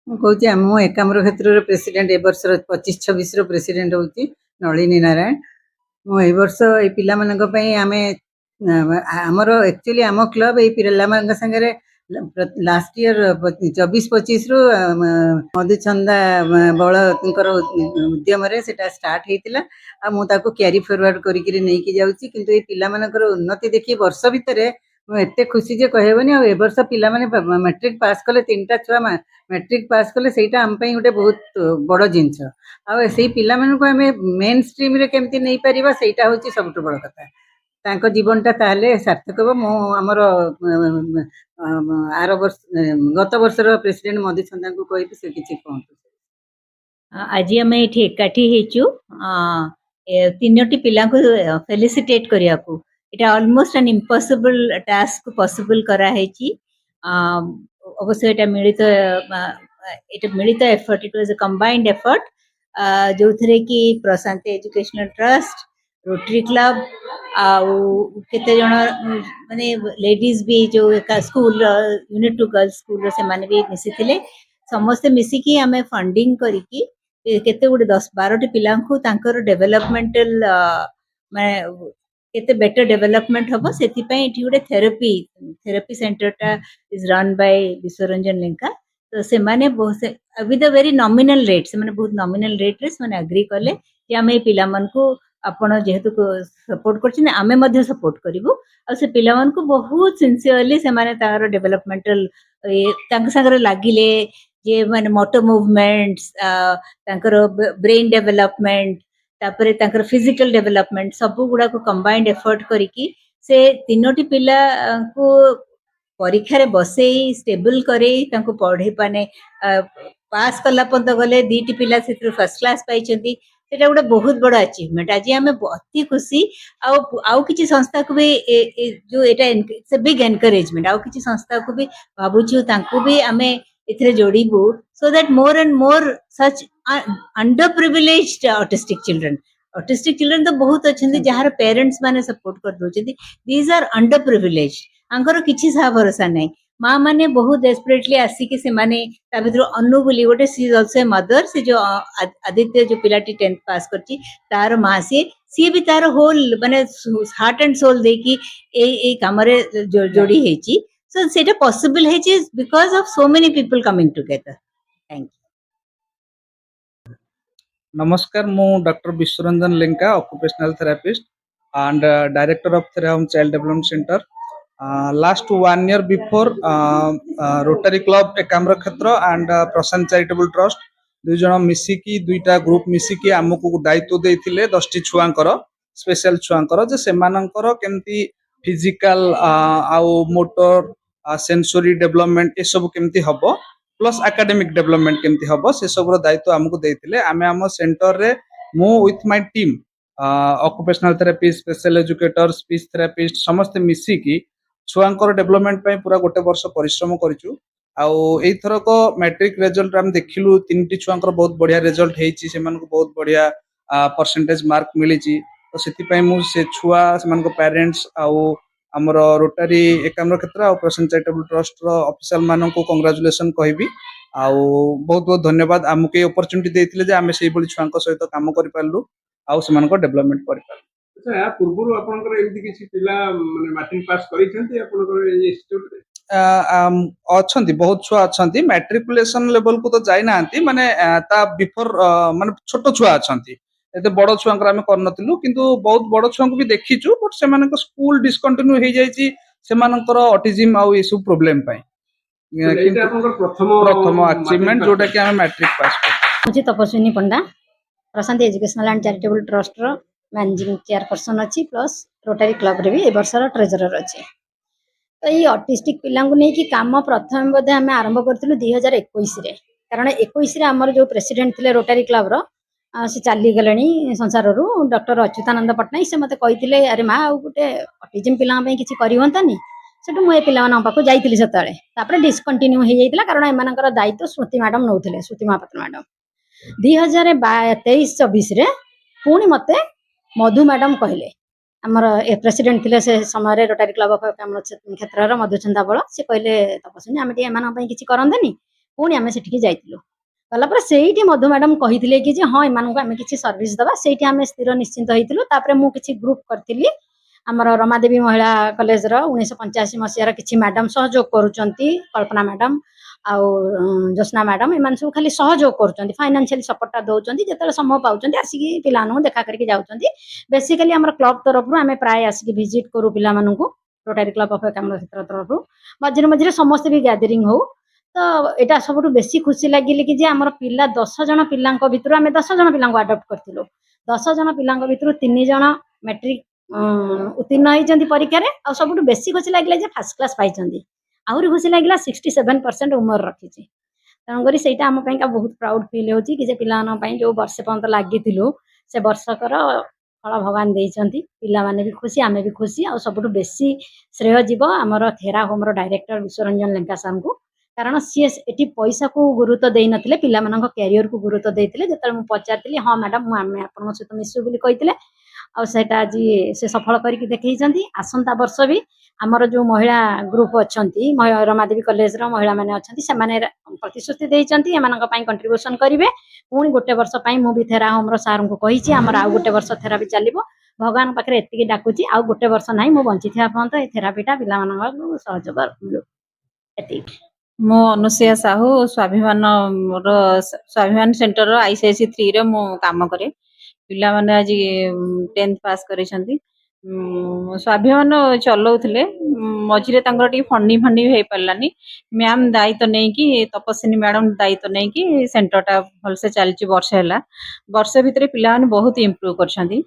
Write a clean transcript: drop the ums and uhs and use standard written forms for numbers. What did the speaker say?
ମୁଁ କହୁଛି ଆମ ଏକାମ୍ର କ୍ଷେତ୍ରର ପ୍ରେସିଡେଣ୍ଟ ଏ ବର୍ଷର 25-26ର ପ୍ରେସିଡେଣ୍ଟ ହେଉଛି ନଳିନୀ ନାରାୟଣ। ମୁଁ ଏଇ ବର୍ଷ ଏଇ ପିଲାମାନଙ୍କ ପାଇଁ ଆମେ ଆମର ଆକ୍ଚୁଆଲି ଆମ କ୍ଲବ ଏଇ ପିଲାମାନଙ୍କ ସାଙ୍ଗରେ ଲାଷ୍ଟ ଇୟର 24-25ରୁ ମଧୁଚନ୍ଦା ବଳଙ୍କର ଉଦ୍ୟମରେ ସେଟା ଷ୍ଟାର୍ଟ ହେଇଥିଲା ଆଉ ମୁଁ ତାକୁ କ୍ୟାରି ଫରୱାର୍ଡ କରିକିରି ନେଇକି ଯାଉଛି। କିନ୍ତୁ ଏଇ ପିଲାମାନଙ୍କର ଉନ୍ନତି ଦେଖି ବର୍ଷ ଭିତରେ ମୁଁ ଏତେ ଖୁସି ଯେ କହିହେବନି। ଆଉ ଏ ବର୍ଷ ପିଲାମାନେ ମାଟ୍ରିକ ପାସ୍ କଲେ, 3ଟା ଛୁଆ मैट्रिक पास कले सेटा हम पई गोटे बहुत बड़ जिनस। आ सेई पिलामानकु आमे मेन स्ट्रीम रे केमती नै परिबा सेटा होची सबटु बड़ कथा। तांको जीवनटा ताहले सार्थक हो। मो हमर आर वर्ष गत वर्षर प्रेसिडेंट मधुचंदा को कहि से किछि कहंतु। आज आम ये एकाठी हेचु तीनोटी पिला को फेलिसिटेट करिया को इटा almost an impossible task possible करा हेची। अवश्य एटा मिलित effort, it was a combined effort जो थरे कि Prashant educational trust, rotary club आउ केते जण माने लेडीज भी जो school unit two girls school से माने भी मिसी थिले। समस्त मिसी की हमें फंडिंग करी की केते गुडे 10-12 पिला को तांकर डेवलपमेंटल माने केते बेटर डेवलपमेंट हबो सेति पई एठी गुडे थेरेपी सेंटर टा is run by Vishwaranjan Lenka. तो से माने बहुत with a very nominal rate से माने बहुत नॉमिनल रेट रे माने एग्री करले कि हमें पिला मन को आपण जेहेतु सपोर्ट करछिन आमे मध्ये सपोर्ट करिवु। आ से पिला मन को बहुत सिंसियरली से माने तार डेवलपमेंटल तांक संगरे लागिले जे माने मोटर मूवमेंट्स तांकर ब्रेन डेवलपमेंट तापरे तांकर फिजिकल डेवलपमेंट सब गुडा को कंबाइंड एफर्ट करिकी से तीनोटी पिला को परीक्षा रे बसेई स्टेबल करे तांको पढ़े पाने पास कला पंत गले दीटी पिला से फर्स्ट क्लास पाइछंती। सेटा गुडा बहुत बड़ अचीवमेंट। आज हमें बहुत खुशी आउ किछि संस्था को भी जो एटा इट्स अ बिग एनकरेजमेंट। आउ किछि संस्था को भी भाबुछु तांको भी हमें इथरे जोड़ीबू so that more and more such underprivileged autistic children तो बहुत अच्छे जहार पेरेंट्स माने सपोर्ट कर दोचंती। these are underprivileged आंकर किछि सा भरोसा नहीं। माँ माने बहुत डेस्परेटली आसी कि से माने ता भितर अनु बोली गोटे सी इज आल्सो ए मदर। से जो आदित्य जो पिलाटी 10th पास करची तार माँ सी भी तार होल माने हार्ट एंड सोल दे कि ए कामरे जोड़ी हेची। so सेटा पॉसिबल हेची because of so many people coming together. Thank you. नमस्कार, मु doctor Vishwaranjan Lenka, occupational therapist and director of Therahome Child Development Center. Last 1 year before Rotary Club Ekamra क्षेत्र and प्रशांत चैरिटेबल ट्रस्ट दुई जन मिसिकी दुईटा ग्रुप मिसिकी आमको दायित्व देइथिले 10टी छुआंकर स्पेशल छुआंकर जे सेमानंकर केमती फिजिकल आउ मोटर सेंसोरी डेवलपमेंट ए सब केमती हबो प्लस एकेडमिक डेवलपमेंट केमती हबो से सब दायित्व आमको देइथिले। आमे आम सेंटर रे मु with my team occupational therapist, special educator, speech therapist समस्त मिसिकी छुआंकर डेवलपमेंट पई पूरा गोटे वर्ष परिश्रम करिचु। आउ एई थरक मैट्रिक रिजल्ट हम देखिलु 3टी छुआंकर बहुत बढ़िया रिजल्ट हेची। से मानको बहुत बढ़िया परसेंटेज मार्क मिलिची। तो सेति पई मु से छुआ से मानको पेरेंट्स आउ हमर रोटरी एकाम्र क्षेत्र और प्रशांत चैरिटेबल ट्रस्ट रो ऑफिशियल मानन को कांग्रेचुलेशन कहबी। आउ बहुत बहुत धन्यवाद आमको ये अपॉर्चुनिटी देथिले जे आमे सेही बली छुआंक सहित काम करि पारलु आउ से मानको डेवलपमेंट करि पारलु। अच्छा, या पूर्वरु आपनकर एमती किछि पिला माने मैट्रिक पास करिसेंती आपनकर इंस्टीट्यूट रे अछंती बहुत छुआ अछंती मैट्रिकुलेशन लेवल को तो जाई नांती माने ता बिफोर माने छोटो छुआ अछंती एते बड़ छुआंकर आमे करनतिलु किंतु बहुत बड़ छुआंको भी देखिचु बट सेमानक स्कूल डिस्कंटिन्यू हे जाईची सेमानकर ऑटिज्म आउ इशू प्रॉब्लम पई। एटा आपनकर प्रथम अचीवमेंट जोटा कि आमे मैट्रिक पास कर। मुझे Tapaswini Panda Prashant educational and charitable trust रो मैनेजिंग चेयरपर्सन अच्छी प्लस रोटरी क्लब रे भी ए वर्षर ट्रेजरर अच्छे। तो ये ऑटिस्टिक पिला नहीं कि काम प्रथम बोधे आम आरंभ करूँ 2021 रे कारण 21 रे आमर जो प्रेसिडेंट थे रोटरी क्लब रो से चली गले संसार डॉक्टर अच्युतानंद पट्टनायक से मत कही अरे माँ आउ गोटे ऑटिज्म पिला किसी करनी सेठू मुझे पिला पाक जाइली से डिस्कंटिन्यू हो जाता कारण एम दायित्व श्रुति मैडम नौले श्रुति महापात्र मैडम 2023-24 पुणी मत मधु मैडम कहले आमर प्रेसिडेंट थे से समय रोटरी क्लब ऑफ क्षेत्र मधुचंदा बल से कहले तपस्विनी आम एम किसी करंदेनी ପୁଣି ଆମେ ସେଠିକି ଯାଇଥିଲୁ। ଗଲା ପରେ ସେଇଠି ମଧୁ ମ୍ୟାଡାମ କହିଥିଲେ କି ଯେ ହଁ ଏମାନଙ୍କୁ ଆମେ କିଛି ସର୍ଭିସ ଦେବା। ସେଇଠି ଆମେ ସ୍ଥିର ନିଶ୍ଚିନ୍ତ ହେଇଥିଲୁ। ତାପରେ ମୁଁ କିଛି ଗ୍ରୁପ କରିଥିଲି ଆମର ରମାଦେବୀ ମହିଳା କଲେଜର 1985 ମସିହାର କିଛି ମ୍ୟାଡାମ ସହଯୋଗ କରୁଛନ୍ତି, କଳ୍ପନା ମ୍ୟାଡାମ ଆଉ ଜ୍ୟୋତ୍ସ୍ନା ମ୍ୟାଡାମ, ଏମାନେ ସବୁ ଖାଲି ସହଯୋଗ କରୁଛନ୍ତି, ଫାଇନାନ୍ସିଆଲି ସପୋର୍ଟଟା ଦଉଛନ୍ତି, ଯେତେବେଳେ ସମୟ ପାଉଛନ୍ତି ଆସିକି ପିଲାମାନଙ୍କୁ ଦେଖା କରିକି ଯାଉଛନ୍ତି। ବେସିକାଲି ଆମର କ୍ଲବ ତରଫରୁ ଆମେ ପ୍ରାୟ ଆସିକି ଭିଜିଟ୍ କରୁ ପିଲାମାନଙ୍କୁ, ରୋଟାରୀ କ୍ଲବ ଅଫ ଏକାମ୍ର କ୍ଷେତ୍ର ତରଫରୁ। ମଝିରେ ମଝିରେ ସମସ୍ତେ ବି ଗ୍ୟାଦରିଂ ହଉ। ତ ଏଇଟା ସବୁଠୁ ବେଶୀ ଖୁସି ଲାଗିଲେ କି ଯେ ଆମର ପିଲା 10 ଜଣ ପିଲାଙ୍କ ଭିତରୁ ଆମେ 10 ଜଣ ପିଲାଙ୍କୁ ଆଡପ୍ଟ କରିଥିଲୁ। 10 ଜଣ ପିଲାଙ୍କ ଭିତରୁ 3 ଜଣ ମେଟ୍ରିକ ଉତ୍ତୀର୍ଣ୍ଣ ହେଇଛନ୍ତି ପରୀକ୍ଷାରେ। ଆଉ ସବୁଠୁ ବେଶୀ ଖୁସି ଲାଗିଲା ଯେ ଫାର୍ଷ୍ଟ କ୍ଲାସ୍ ପାଇଛନ୍ତି। ଆହୁରି ଖୁସି ଲାଗିଲା 67% ଉମର ରଖିଛି। ତେଣୁକରି ସେଇଟା ଆମ ପାଇଁକା ବହୁତ ପ୍ରାଉଡ ଫିଲ୍ ହେଉଛି କି ଯେ ପିଲାମାନଙ୍କ ପାଇଁ ଯେଉଁ ବର୍ଷେ ପର୍ଯ୍ୟନ୍ତ ଲାଗିଥିଲୁ ସେ ବର୍ଷକର ଫଳ ଭଗବାନ ଦେଇଛନ୍ତି। ପିଲାମାନେ ବି ଖୁସି, ଆମେ ବି ଖୁସି। ଆଉ ସବୁଠୁ ବେଶୀ ଶ୍ରେୟ ଯିବ ଆମର ଥେରା ହୋମର ଡାଇରେକ୍ଟର ବିଶ୍ୱରଞ୍ଜନ ଲେଙ୍କା ସାର୍ଙ୍କୁ। କାରଣ ସିଏ ଏଠି ପଇସାକୁ ଗୁରୁତ୍ୱ ଦେଇନଥିଲେ, ପିଲାମାନଙ୍କ କ୍ୟାରିୟରକୁ ଗୁରୁତ୍ୱ ଦେଇଥିଲେ। ଯେତେବେଳେ ମୁଁ ପଚାରିଥିଲି ହଁ ମ୍ୟାଡାମ ଆମେ ଆପଣଙ୍କ ସହିତ ମିଶୁ ବୋଲି କହିଥିଲେ, ଆଉ ସେଇଟା ଆଜି ସେ ସଫଳ କରିକି ଦେଖେଇଛନ୍ତି। ଆସନ୍ତା ବର୍ଷ ବି ଆମର ଯେଉଁ ମହିଳା ଗ୍ରୁପ ଅଛନ୍ତି, ରମାଦେବୀ କଲେଜର ମହିଳାମାନେ ଅଛନ୍ତି, ସେମାନେ ପ୍ରତିଶ୍ରୁତି ଦେଇଛନ୍ତି ଏମାନଙ୍କ ପାଇଁ କଣ୍ଟ୍ରିବ୍ୟୁସନ କରିବେ। ପୁଣି ଗୋଟେ ବର୍ଷ ପାଇଁ ମୁଁ ବି ଥେରା ହୋମର ସାର୍ଙ୍କୁ କହିଛି ଆମର ଆଉ ଗୋଟେ ବର୍ଷ ଥେରାପି ଚାଲିବ। ଭଗବାନ ପାଖରେ ଏତିକି ଡାକୁଛି ଆଉ ଗୋଟେ ବର୍ଷ ନାହିଁ, ମୁଁ ବଞ୍ଚିଥିବା ପର୍ଯ୍ୟନ୍ତ ଏ ଥେରାପିଟା ପିଲାମାନଙ୍କୁ ସହଯୋଗ ମିଳୁ। ଏତିକି। ମୁଁ ଅନୁସୂୟା ସାହୁ, ସ୍ୱାଭିମାନ ସେଣ୍ଟରର ICIC 3ରେ ମୁଁ କାମ କରେ। ପିଲାମାନେ ଆଜି 10th ପାସ୍ କରିଛନ୍ତି। ସ୍ୱାଭିମାନ ଚଲଉଥିଲେ, ମଝିରେ ତାଙ୍କର ଟିକେ ଫଣ୍ଡିଂ ହେଇପାରିଲାନି। ମ୍ୟାମ୍ ଦାୟିତ୍ୱ ନେଇକି, ତପସ୍ୱିନୀ ମ୍ୟାଡାମ ଦାୟିତ୍ୱ ନେଇକି ସେଣ୍ଟରଟା ଭଲସେ ଚାଲିଛି ବର୍ଷେ ହେଲା। ବର୍ଷେ ଭିତରେ ପିଲାମାନେ ବହୁତ ଇମ୍ପ୍ରୁଭ୍ କରିଛନ୍ତି।